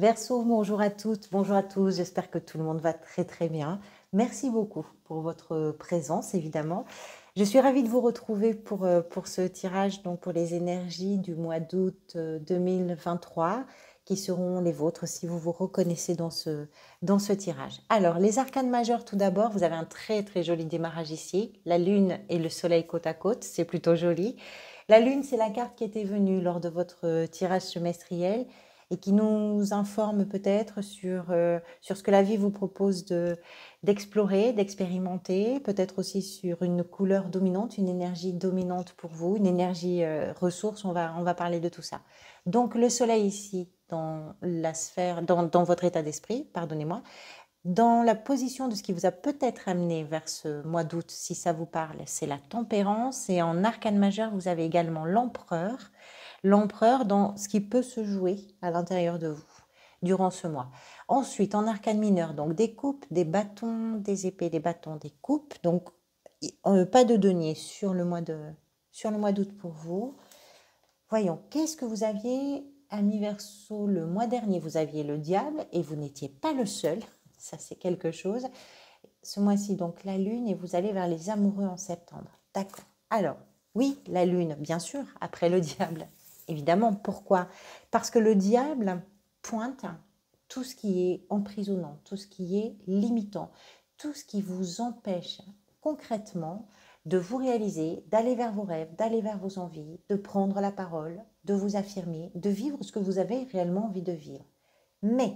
Verseau, bonjour à toutes, bonjour à tous, j'espère que tout le monde va très très bien. Merci beaucoup pour votre présence évidemment. Je suis ravie de vous retrouver pour ce tirage, donc pour les énergies du mois d'août 2023 qui seront les vôtres si vous vous reconnaissez dans ce tirage. Alors, les arcanes majeurs tout d'abord, vous avez un très très joli démarrage ici. La lune et le soleil côte à côte, c'est plutôt joli. La lune, c'est la carte qui était venue lors de votre tirage semestriel et qui nous informe peut-être sur ce que la vie vous propose d'explorer, d'expérimenter, peut-être aussi sur une couleur dominante, une énergie dominante pour vous, une énergie ressource, on va parler de tout ça. Donc le soleil ici, dans la sphère, dans votre état d'esprit, pardonnez-moi, dans la position de ce qui vous a peut-être amené vers ce mois d'août, si ça vous parle, c'est la tempérance. Et en arcane majeur, vous avez également l'empereur. L'empereur dans ce qui peut se jouer à l'intérieur de vous durant ce mois. Ensuite, en arcane mineur, donc des coupes, des bâtons, des épées, des bâtons, des coupes. Donc, pas de denier sur le mois d'août pour vous. Voyons, qu'est-ce que vous aviez à mi-verseau le mois dernier? Vous aviez le diable et vous n'étiez pas le seul. Ça, c'est quelque chose. Ce mois-ci, donc la lune, et vous allez vers les amoureux en septembre. D'accord. Alors, oui, la lune, bien sûr, après le diable. Évidemment, pourquoi? Parce que le diable pointe tout ce qui est emprisonnant, tout ce qui est limitant, tout ce qui vous empêche concrètement de vous réaliser, d'aller vers vos rêves, d'aller vers vos envies, de prendre la parole, de vous affirmer, de vivre ce que vous avez réellement envie de vivre. Mais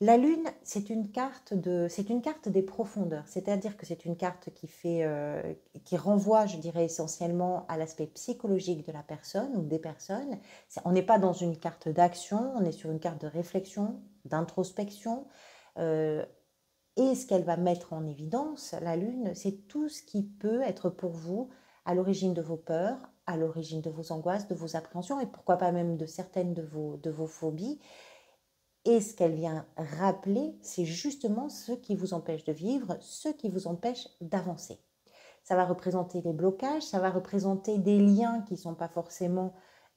la lune, c'est une carte des profondeurs, c'est-à-dire que c'est une carte qui renvoie, je dirais, essentiellement à l'aspect psychologique de la personne ou des personnes. On n'est pas dans une carte d'action, on est sur une carte de réflexion, d'introspection. Et ce qu'elle va mettre en évidence, la lune, c'est tout ce qui peut être pour vous à l'origine de vos peurs, à l'origine de vos angoisses, de vos appréhensions et pourquoi pas même de certaines de vos phobies. Et ce qu'elle vient rappeler, c'est justement ce qui vous empêche de vivre, ce qui vous empêche d'avancer. Ça va représenter des blocages, ça va représenter des liens qui ne sont pas forcément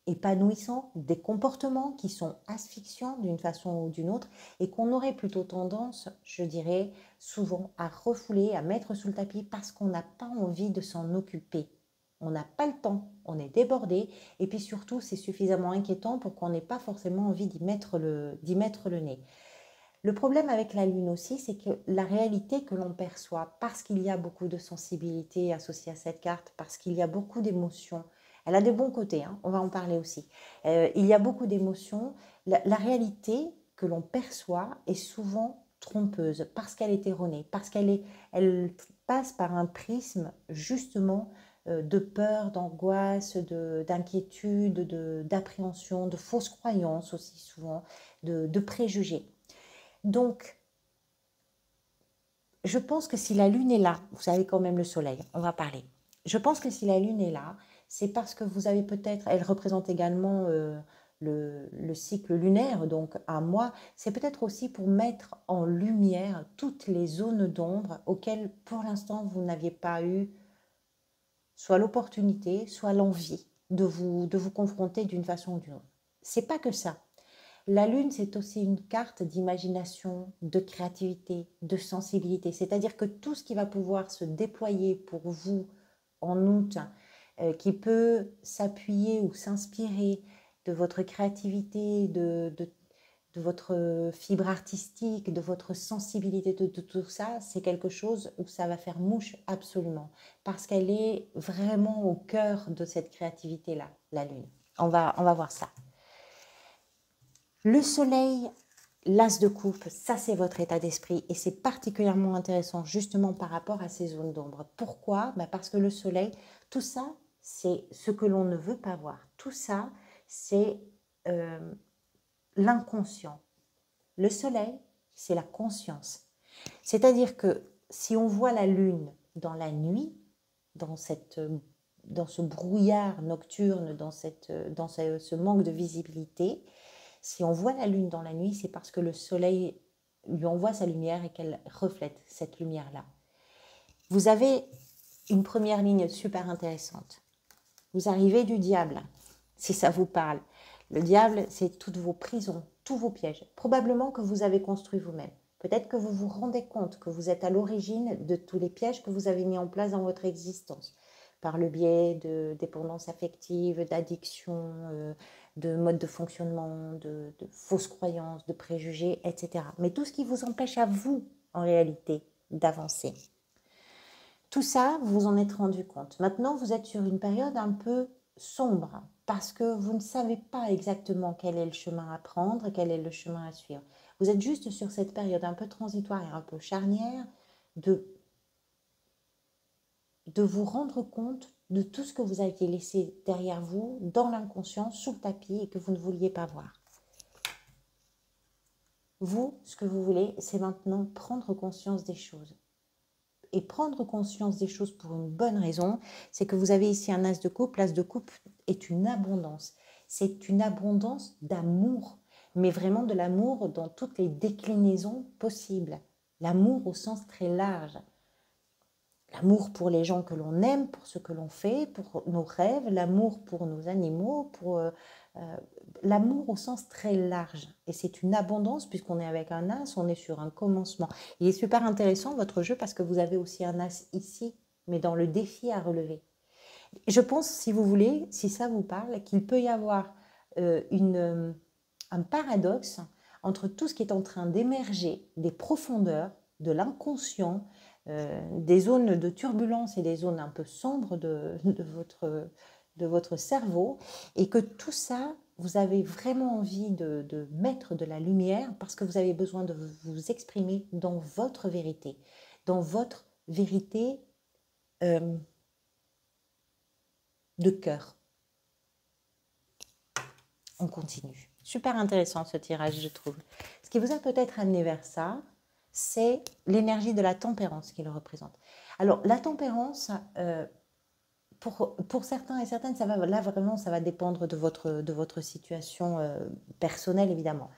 épanouissants, des comportements qui sont asphyxiants d'une façon ou d'une autre et qu'on aurait plutôt tendance, je dirais, souvent à refouler, à mettre sous le tapis parce qu'on n'a pas envie de s'en occuper. On n'a pas le temps, on est débordé et puis surtout c'est suffisamment inquiétant pour qu'on n'ait pas forcément envie d'y mettre le nez. Le problème avec la lune aussi, c'est que la réalité que l'on perçoit, parce qu'il y a beaucoup de sensibilité associée à cette carte, parce qu'il y a beaucoup d'émotions, elle a des bons côtés, hein, on va en parler aussi. Il y a beaucoup d'émotions. La réalité que l'on perçoit est souvent trompeuse parce qu'elle est erronée, parce elle passe par un prisme justement de peur, d'angoisse, d'inquiétude, d'appréhension, de fausses croyances aussi souvent, de préjugés. Donc, je pense que si la lune est là, vous savez quand même le soleil, on va parler. Je pense que si la lune est là, c'est parce que vous avez peut-être, elle représente également le cycle lunaire, donc un mois, c'est peut-être aussi pour mettre en lumière toutes les zones d'ombre auxquelles pour l'instant vous n'aviez pas eu soit l'opportunité, soit l'envie de vous confronter d'une façon ou d'une autre. C'est pas que ça. La lune, c'est aussi une carte d'imagination, de créativité, de sensibilité. C'est-à-dire que tout ce qui va pouvoir se déployer pour vous en août, qui peut s'appuyer ou s'inspirer de votre créativité, de votre fibre artistique, de votre sensibilité, de tout ça, c'est quelque chose où ça va faire mouche absolument. Parce qu'elle est vraiment au cœur de cette créativité-là, la lune. On va voir ça. Le soleil, l'as de coupe, ça c'est votre état d'esprit et c'est particulièrement intéressant justement par rapport à ces zones d'ombre. Pourquoi? Parce que le soleil, tout ça, c'est ce que l'on ne veut pas voir. Tout ça, c'est l'inconscient. Le soleil, c'est la conscience. C'est-à-dire que si on voit la lune dans la nuit, dans ce brouillard nocturne, dans ce manque de visibilité, si on voit la lune dans la nuit, c'est parce que le soleil lui envoie sa lumière et qu'elle reflète cette lumière-là. Vous avez une première ligne super intéressante. Vous arrivez du diable, si ça vous parle. Le diable, c'est toutes vos prisons, tous vos pièges. Probablement que vous avez construit vous-même. Peut-être que vous vous rendez compte que vous êtes à l'origine de tous les pièges que vous avez mis en place dans votre existence, par le biais de dépendance affective, d'addiction, de mode de fonctionnement, de fausses croyances, de préjugés, etc. Mais tout ce qui vous empêche à vous, en réalité, d'avancer. Tout ça, vous vous en êtes rendu compte. Maintenant, vous êtes sur une période un peu sombre parce que vous ne savez pas exactement quel est le chemin à prendre, quel est le chemin à suivre. Vous êtes juste sur cette période un peu transitoire et un peu charnière de vous rendre compte de tout ce que vous aviez laissé derrière vous, dans l'inconscient, sous le tapis et que vous ne vouliez pas voir. Vous, ce que vous voulez, c'est maintenant prendre conscience des choses. Et prendre conscience des choses pour une bonne raison, c'est que vous avez ici un as de coupe. L'as de coupe est une abondance. C'est une abondance d'amour, mais vraiment de l'amour dans toutes les déclinaisons possibles. L'amour au sens très large. L'amour pour les gens que l'on aime, pour ce que l'on fait, pour nos rêves, l'amour pour nos animaux, pour l'amour au sens très large. Et c'est une abondance puisqu'on est avec un as, on est sur un commencement. Il est super intéressant votre jeu parce que vous avez aussi un as ici, mais dans le défi à relever. Je pense, si vous voulez, si ça vous parle, qu'il peut y avoir un paradoxe entre tout ce qui est en train d'émerger, des profondeurs, de l'inconscient, des zones de turbulence et des zones un peu sombres de votre cerveau, et que tout ça, vous avez vraiment envie de mettre de la lumière parce que vous avez besoin de vous exprimer dans votre vérité de cœur. On continue. Super intéressant ce tirage, je trouve. Ce qui vous a peut-être amené vers ça, c'est l'énergie de la tempérance qu'il représente. Alors, la tempérance, pour certains et certaines, là vraiment, ça va dépendre de votre situation personnelle, évidemment.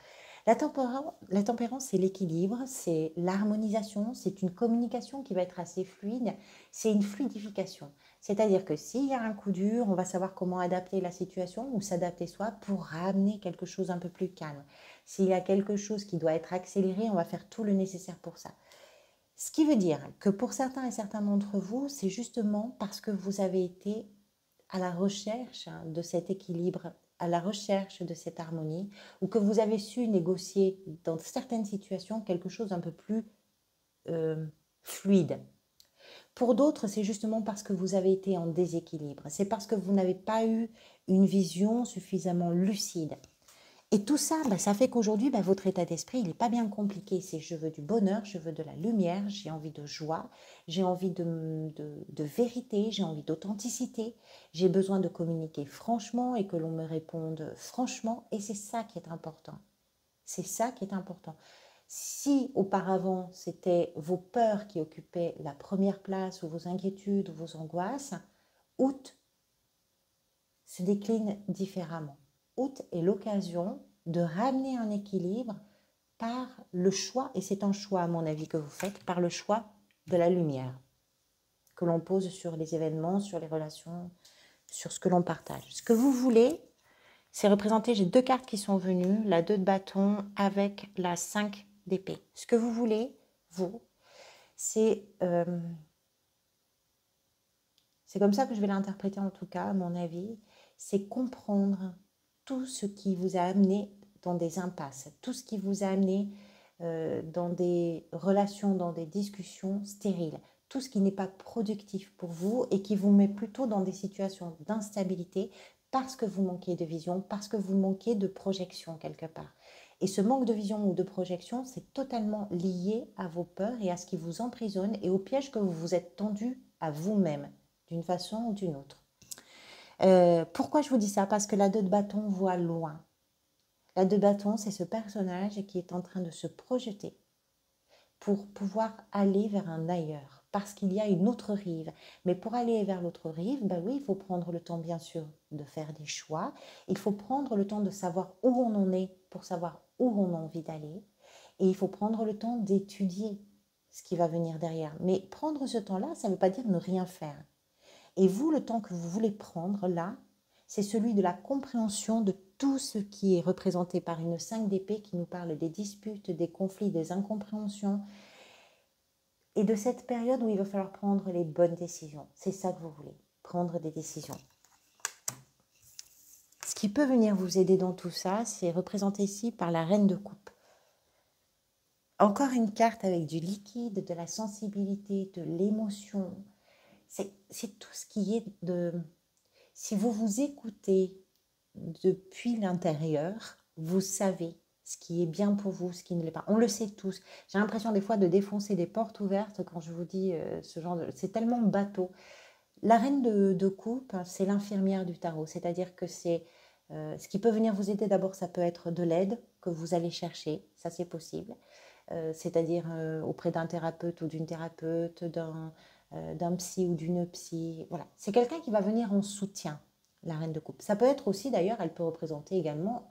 La tempérance, c'est l'équilibre, c'est l'harmonisation, c'est une communication qui va être assez fluide, c'est une fluidification. C'est-à-dire que s'il y a un coup dur, on va savoir comment adapter la situation ou s'adapter soi pour ramener quelque chose un peu plus calme. S'il y a quelque chose qui doit être accéléré, on va faire tout le nécessaire pour ça. Ce qui veut dire que pour certains et certains d'entre vous, c'est justement parce que vous avez été à la recherche de cet équilibre, à la recherche de cette harmonie, ou que vous avez su négocier dans certaines situations quelque chose un peu plus fluide. Pour d'autres, c'est justement parce que vous avez été en déséquilibre. C'est parce que vous n'avez pas eu une vision suffisamment lucide. Et tout ça, ça fait qu'aujourd'hui, votre état d'esprit, il n'est pas bien compliqué. C'est je veux du bonheur, je veux de la lumière, j'ai envie de joie, j'ai envie de vérité, j'ai envie d'authenticité, j'ai besoin de communiquer franchement et que l'on me réponde franchement. Et c'est ça qui est important. C'est ça qui est important. Si auparavant, c'était vos peurs qui occupaient la première place, ou vos inquiétudes, ou vos angoisses, août se décline différemment. Août est l'occasion de ramener un équilibre par le choix, et c'est un choix à mon avis que vous faites, par le choix de la lumière que l'on pose sur les événements, sur les relations, sur ce que l'on partage. Ce que vous voulez, c'est représenter, j'ai deux cartes qui sont venues, la 2 de bâton avec la 5 d'épée. Ce que vous voulez, vous, c'est comme ça que je vais l'interpréter en tout cas, à mon avis, c'est comprendre tout ce qui vous a amené dans des impasses, tout ce qui vous a amené dans des relations, dans des discussions stériles, tout ce qui n'est pas productif pour vous et qui vous met plutôt dans des situations d'instabilité parce que vous manquez de vision, parce que vous manquez de projection quelque part. Et ce manque de vision ou de projection, c'est totalement lié à vos peurs et à ce qui vous emprisonne et au piège que vous vous êtes tendu à vous-même, d'une façon ou d'une autre. Pourquoi je vous dis ça? Parce que la 2 de bâton voit loin. La 2 de bâton, c'est ce personnage qui est en train de se projeter pour pouvoir aller vers un ailleurs, parce qu'il y a une autre rive. Mais pour aller vers l'autre rive, oui, il faut prendre le temps, bien sûr, de faire des choix. Il faut prendre le temps de savoir où on en est pour savoir où on a envie d'aller. Et il faut prendre le temps d'étudier ce qui va venir derrière. Mais prendre ce temps-là, ça ne veut pas dire ne rien faire. Et vous, le temps que vous voulez prendre là, c'est celui de la compréhension de tout ce qui est représenté par une 5 d'épée qui nous parle des disputes, des conflits, des incompréhensions et de cette période où il va falloir prendre les bonnes décisions. C'est ça que vous voulez, prendre des décisions. Ce qui peut venir vous aider dans tout ça, c'est représenté ici par la reine de coupe. Encore une carte avec du liquide, de la sensibilité, de l'émotion. C'est tout ce qui est de... Si vous vous écoutez depuis l'intérieur, vous savez ce qui est bien pour vous, ce qui ne l'est pas. On le sait tous. J'ai l'impression des fois de défoncer des portes ouvertes quand je vous dis ce genre de... C'est tellement bateau. La reine de coupe, c'est l'infirmière du tarot. C'est-à-dire que c'est... ce qui peut venir vous aider d'abord, ça peut être de l'aide que vous allez chercher. Ça, c'est possible. C'est-à-dire auprès d'un thérapeute ou d'une thérapeute, d'un psy ou d'une psy. Voilà. C'est quelqu'un qui va venir en soutien, la reine de coupe. Ça peut être aussi, d'ailleurs, elle peut représenter également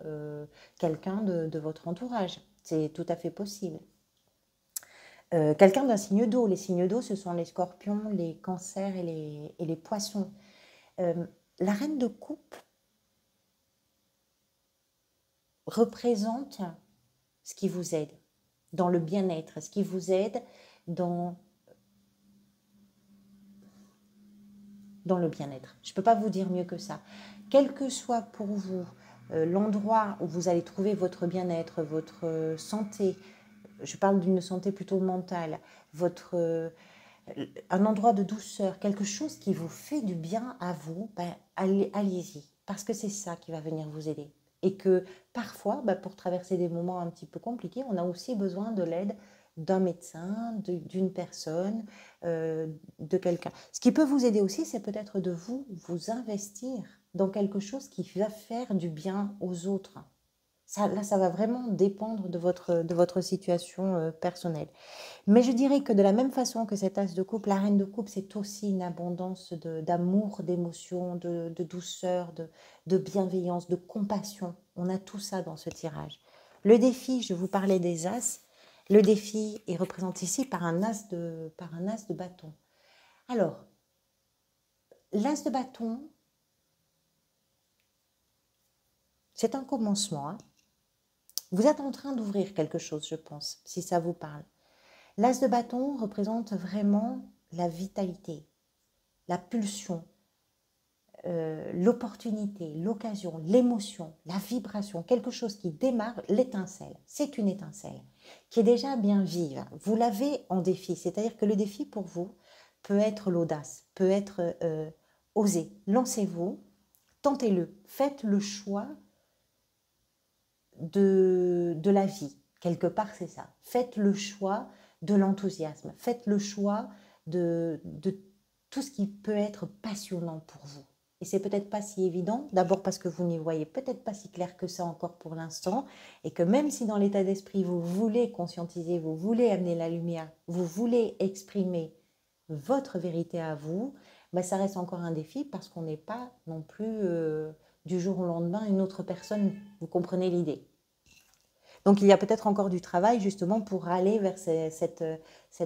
quelqu'un de votre entourage. C'est tout à fait possible. Quelqu'un d'un signe d'eau. Les signes d'eau, ce sont les scorpions, les cancers et les poissons. La reine de coupe représente ce qui vous aide dans le bien-être, ce qui vous aide dans le bien-être. Je ne peux pas vous dire mieux que ça. Quel que soit pour vous l'endroit où vous allez trouver votre bien-être, votre santé, je parle d'une santé plutôt mentale, un endroit de douceur, quelque chose qui vous fait du bien à vous, ben, allez-y, parce que c'est ça qui va venir vous aider. Et que parfois, ben, pour traverser des moments un petit peu compliqués, on a aussi besoin de l'aide d'un médecin, d'une personne, de quelqu'un. Ce qui peut vous aider aussi, c'est peut-être de vous investir dans quelque chose qui va faire du bien aux autres. Là, ça va vraiment dépendre de votre situation personnelle. Mais je dirais que de la même façon que cet as de coupe, la reine de coupe, c'est aussi une abondance d'amour, d'émotion, de douceur, de bienveillance, de compassion. On a tout ça dans ce tirage. Le défi, je vous parlais des as. Le défi est représenté ici par un as de bâton. Alors, l'as de bâton, c'est un commencement. Hein. Vous êtes en train d'ouvrir quelque chose, je pense, si ça vous parle. L'as de bâton représente vraiment la vitalité, la pulsion, l'opportunité, l'occasion, l'émotion, la vibration, quelque chose qui démarre, l'étincelle. C'est une étincelle qui est déjà bien vive. Vous l'avez en défi, c'est-à-dire que le défi pour vous peut être l'audace, peut être oser. Lancez-vous, tentez-le, faites le choix de la vie. Quelque part, c'est ça. Faites le choix de l'enthousiasme. Faites le choix de tout ce qui peut être passionnant pour vous. Et c'est peut-être pas si évident, d'abord parce que vous n'y voyez peut-être pas si clair que ça encore pour l'instant, et que même si dans l'état d'esprit vous voulez conscientiser, vous voulez amener la lumière, vous voulez exprimer votre vérité à vous, ben ça reste encore un défi parce qu'on n'est pas non plus du jour au lendemain une autre personne, vous comprenez l'idée. Donc il y a peut-être encore du travail justement pour aller vers cette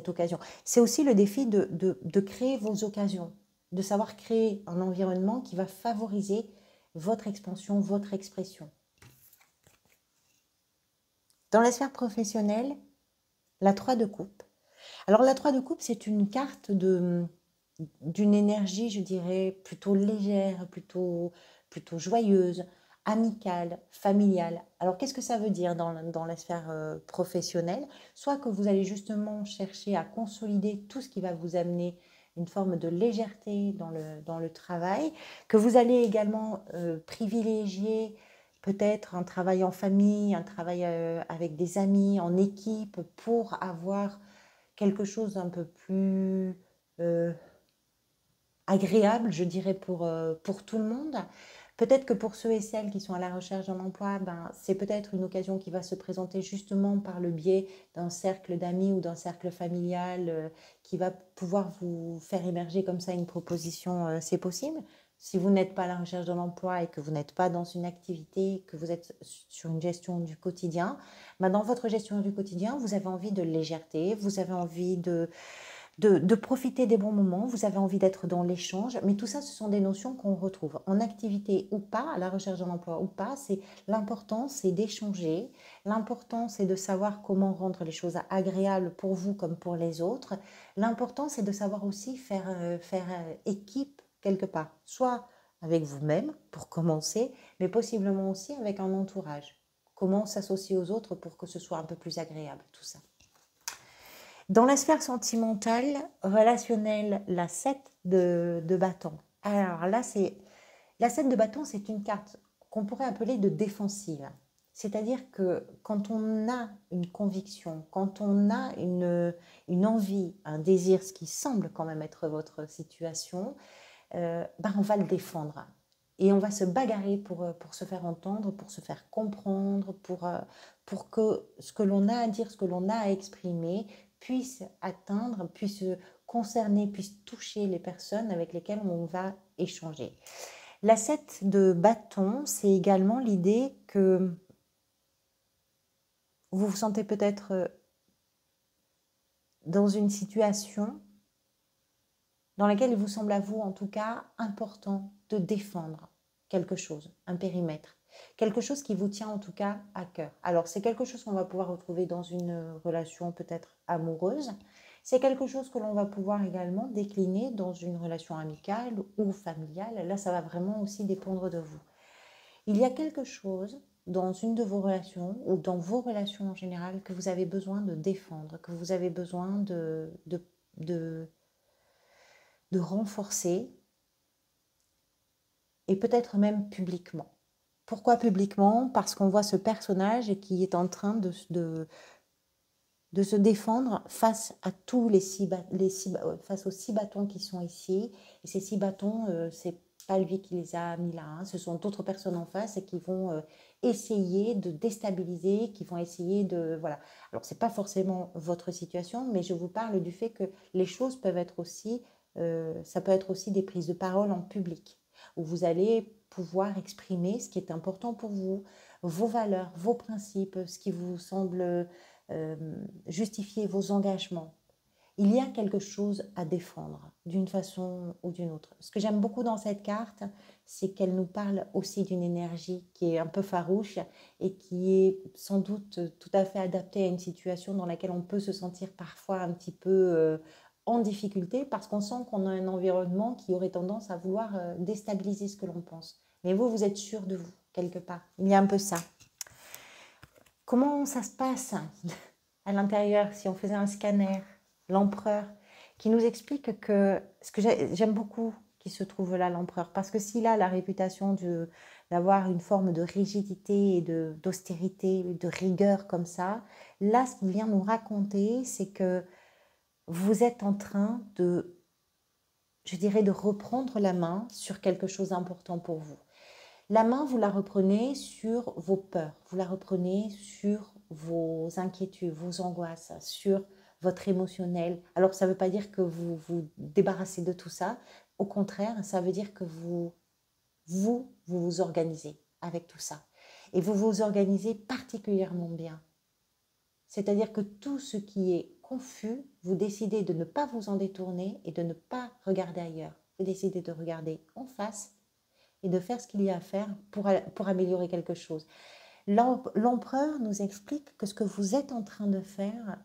occasion. C'est aussi le défi de créer vos occasions, de savoir créer un environnement qui va favoriser votre expansion, votre expression. Dans la sphère professionnelle, la 3 de coupe. Alors la 3 de coupe, c'est une carte d'une énergie, je dirais, plutôt légère, plutôt joyeuse, amicale, familiale. Alors qu'est-ce que ça veut dire dans la sphère professionnelle? Soit que vous allez justement chercher à consolider tout ce qui va vous amener une forme de légèreté dans le travail, que vous allez également privilégier peut-être un travail en famille, un travail avec des amis, en équipe, pour avoir quelque chose d'un peu plus agréable, je dirais, pour tout le monde. Peut-être que pour ceux et celles qui sont à la recherche d'un emploi, ben, c'est peut-être une occasion qui va se présenter justement par le biais d'un cercle d'amis ou d'un cercle familial qui va pouvoir vous faire émerger comme ça une proposition, c'est possible. Si vous n'êtes pas à la recherche d'un emploi et que vous n'êtes pas dans une activité, que vous êtes sur une gestion du quotidien, ben dans votre gestion du quotidien, vous avez envie de légèreté, vous avez envie de profiter des bons moments, vous avez envie d'être dans l'échange, mais tout ça, ce sont des notions qu'on retrouve en activité ou pas, à la recherche d'un emploi ou pas. C'est l'important, c'est d'échanger. L'important, c'est de savoir comment rendre les choses agréables pour vous comme pour les autres. L'important, c'est de savoir aussi faire équipe quelque part, soit avec vous-même pour commencer, mais possiblement aussi avec un entourage. Comment s'associer aux autres pour que ce soit un peu plus agréable, tout ça. Dans la sphère sentimentale, relationnelle, la 7 de bâton. Alors là, la 7 de bâton, c'est une carte qu'on pourrait appeler de défensive. C'est-à-dire que quand on a une conviction, quand on a une envie, un désir, ce qui semble quand même être votre situation, on va le défendre. Et on va se bagarrer pour se faire entendre, pour se faire comprendre, pour que ce que l'on a à dire, ce que l'on a à exprimer, puisse atteindre, puisse concerner, puisse toucher les personnes avec lesquelles on va échanger. La 7 de bâton, c'est également l'idée que vous vous sentez peut-être dans une situation dans laquelle il vous semble à vous, en tout cas, important de défendre quelque chose, un périmètre, quelque chose qui vous tient en tout cas à cœur. Alors, c'est quelque chose qu'on va pouvoir retrouver dans une relation peut-être amoureuse, c'est quelque chose que l'on va pouvoir également décliner dans une relation amicale ou familiale. Là, ça va vraiment aussi dépendre de vous. Il y a quelque chose dans une de vos relations ou dans vos relations en général que vous avez besoin de défendre, que vous avez besoin de renforcer et peut-être même publiquement. Pourquoi publiquement? Parce qu'on voit ce personnage qui est en train de se défendre face à tous face aux 6 bâtons qui sont ici. Et ces 6 bâtons, c'est pas lui qui les a mis là, hein. Ce sont d'autres personnes en face et qui vont essayer de déstabiliser, qui vont essayer de... Voilà. Alors, c'est pas forcément votre situation, mais je vous parle du fait que les choses peuvent être aussi... ça peut être aussi des prises de parole en public, où vous allez pouvoir exprimer ce qui est important pour vous, vos valeurs, vos principes, ce qui vous semble justifier vos engagements. Il y a quelque chose à défendre d'une façon ou d'une autre. Ce que j'aime beaucoup dans cette carte, c'est qu'elle nous parle aussi d'une énergie qui est un peu farouche et qui est sans doute tout à fait adaptée à une situation dans laquelle on peut se sentir parfois un petit peu en difficulté parce qu'on sent qu'on a un environnement qui aurait tendance à vouloir déstabiliser ce que l'on pense. Mais vous, vous êtes sûr de vous, quelque part. Il y a un peu ça. Comment ça se passe à l'intérieur si on faisait un scanner? L'empereur, qui nous explique que, ce que j'aime beaucoup qui se trouve là, l'empereur, parce que s'il a la réputation d'avoir une forme de rigidité et d'austérité, de rigueur comme ça, là, ce qu'il vient nous raconter, c'est que vous êtes en train je dirais, de reprendre la main sur quelque chose d'important pour vous. La main, vous la reprenez sur vos peurs, vous la reprenez sur vos inquiétudes, vos angoisses, sur votre émotionnel. Alors, ça ne veut pas dire que vous vous débarrassez de tout ça. Au contraire, ça veut dire que vous organisez avec tout ça. Et vous vous organisez particulièrement bien. C'est-à-dire que tout ce qui est confus, vous décidez de ne pas vous en détourner et de ne pas regarder ailleurs. Vous décidez de regarder en face et de faire ce qu'il y a à faire pour améliorer quelque chose. L'empereur nous explique que ce que vous êtes en train de faire,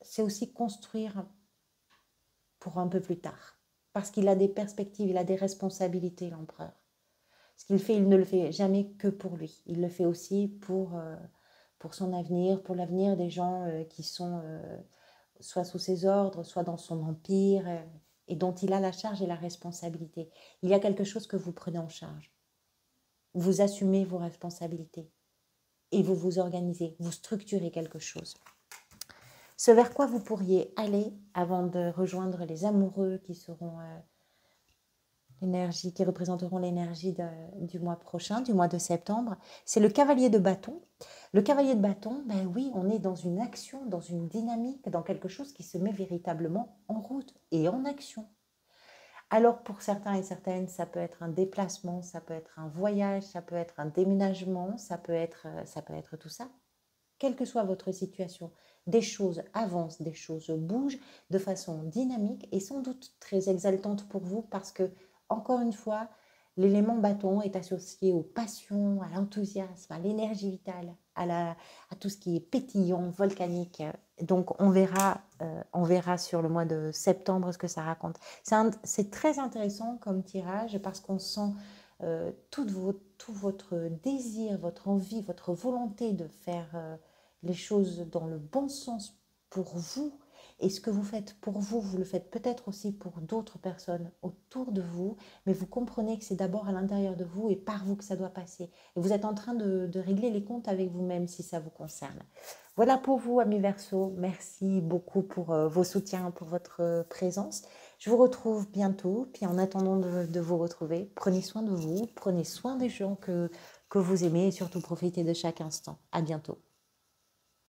c'est aussi construire pour un peu plus tard. Parce qu'il a des perspectives, il a des responsabilités, l'empereur. Ce qu'il fait, il ne le fait jamais que pour lui. Il le fait aussi pour son avenir, pour l'avenir des gens qui sont soit sous ses ordres, soit dans son empire, et dont il a la charge et la responsabilité. Il y a quelque chose que vous prenez en charge. Vous assumez vos responsabilités et vous vous organisez, vous structurez quelque chose. Ce vers quoi vous pourriez aller avant de rejoindre les amoureux qui seront qui représenteront l'énergie du mois prochain, du mois de septembre, c'est le cavalier de bâton. Le cavalier de bâton, ben oui, on est dans une action, dans une dynamique, dans quelque chose qui se met véritablement en route et en action. Alors pour certains et certaines, ça peut être un déplacement, ça peut être un voyage, ça peut être un déménagement, ça peut être tout ça. quelle que soit votre situation, des choses avancent, des choses bougent de façon dynamique et sans doute très exaltante pour vous parce que, encore une fois, l'élément bâton est associé aux passions, à l'enthousiasme, à l'énergie vitale, à tout ce qui est pétillant, volcanique. Donc on verra sur le mois de septembre ce que ça raconte. C'est très intéressant comme tirage parce qu'on sent tout votre désir, votre envie, votre volonté de faire les choses dans le bon sens pour vous. Et ce que vous faites pour vous, vous le faites peut-être aussi pour d'autres personnes autour de vous, mais vous comprenez que c'est d'abord à l'intérieur de vous et par vous que ça doit passer. Et vous êtes en train de régler les comptes avec vous-même si ça vous concerne. Voilà pour vous, amis Verseau. Merci beaucoup pour vos soutiens, pour votre présence. Je vous retrouve bientôt. Puis en attendant de vous retrouver, prenez soin de vous, prenez soin des gens que vous aimez et surtout profitez de chaque instant. À bientôt.